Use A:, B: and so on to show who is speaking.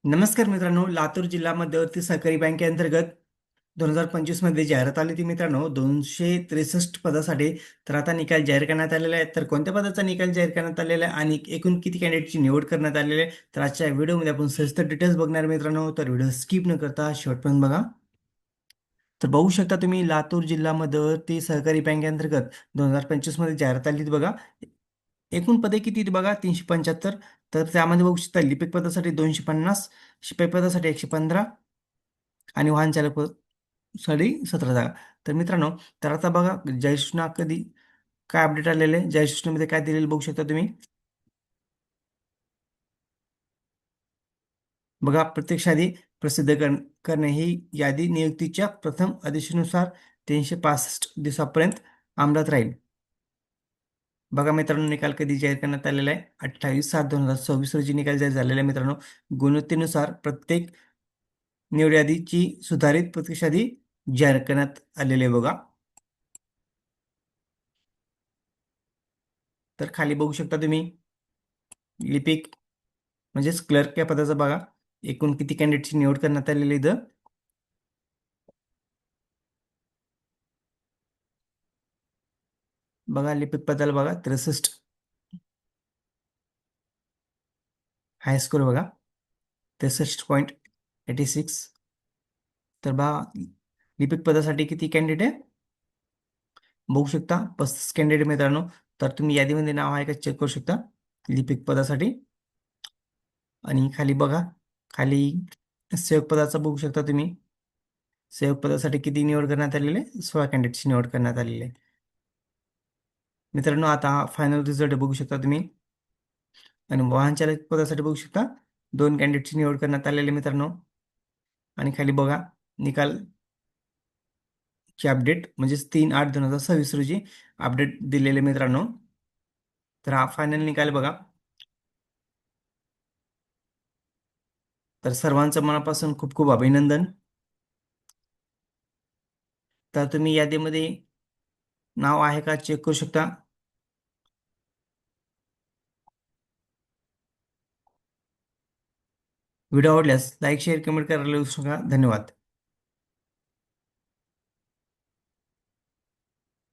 A: नमस्कार मित्रांनो, लातूर जिल्हा मध्यवर्ती सहकारी बँकेअंतर्गत 2025 मध्ये जाहिरात आली होती मित्रांनो, 263 पदासाठी. तर आता निकाल जाहीर करण्यात आलेला आहे. तर कोणत्या पदाचा निकाल जाहीर करण्यात आलेला आहे आणि एकूण किती कॅन्डिडेटची निवड करण्यात आलेली आहे, तर आजच्या व्हिडिओमध्ये आपण सविस्तर डिटेल्स बघणार मित्रांनो. तर व्हिडिओ स्किप न करता शेवटपर्यंत बघा. तर बघू शकता तुम्ही, लातूर जिल्हा मध्यवर्ती सहकारी बँकेअंतर्गत 2025 मध्ये जाहिरात आली होती बघा. एकूण पदे किती होती बघा, 375. तर त्यामध्ये बघू शकता, लिपिक पदासाठी 250, शिपाई पदासाठी 115 आणि वाहन चालक साठी 17 जागा. तर मित्रांनो, तर आता बघा जय सूचना कधी काय अपडेट आलेले आहे, जय सूचनेमध्ये काय दिलेलं बघू शकता तुम्ही. बघा, प्रत्यक्ष यादी प्रसिद्ध करणे ही यादी नियुक्तीच्या प्रथम आदेशानुसार 365 दिवसापर्यंत अंमलात राहील. बघा मित्रांनो, निकाल कधी जाहीर करण्यात आलेला आहे, 28/7/2026 रोजी निकाल जाहीर झालेला आहे मित्रांनो. गुणवत्तेनुसार प्रत्येक निवड यादीची सुधारित प्रत्यक्ष यादी जाहीर करण्यात आलेली आहे बघा. तर खाली बघू शकता तुम्ही, लिपिक म्हणजेच क्लर्क या पदाचा बघा, एकूण किती कॅन्डिडेटची निवड करण्यात आलेली आहे इथं. बघा, लिपिक पदाला बघा 63 हाय स्कोर बघा, 63.86. तर बघा, लिपिक पदासाठी किती कॅन्डिडेट आहे बघू शकता, 35 कॅन्डिडेट मित्रांनो. तर तुम्ही यादीमध्ये नाव आहे का चेक करू शकता लिपिक पदासाठी. आणि खाली बघा, खाली सेवक पदाचा बघू शकता तुम्ही. सेवक पदासाठी किती निवड करण्यात आलेली आहे, 16 कॅन्डिडेटची निवड करण्यात आलेली आहे मित्रांनो. आता हा फायनल रिझल्ट बघू शकता तुम्ही. आणि वाहन चालक पदासाठी बघू शकता, 2 कॅन्डिडेटची निवड करण्यात आलेली आहे मित्रांनो. आणि खाली बघा, निकाल ची अपडेट म्हणजेच 3/8/2026 रोजी अपडेट दिलेले मित्रांनो. तर हा फायनल निकाल बघा. तर सर्वांचं मनापासून खूप खूप अभिनंदन. तर तुम्ही यादीमध्ये नाव आहे का चेक करू शकता. व्हिडिओ आवडल्यास लाईक शेअर कमेंट करायला विसरू नका. धन्यवाद.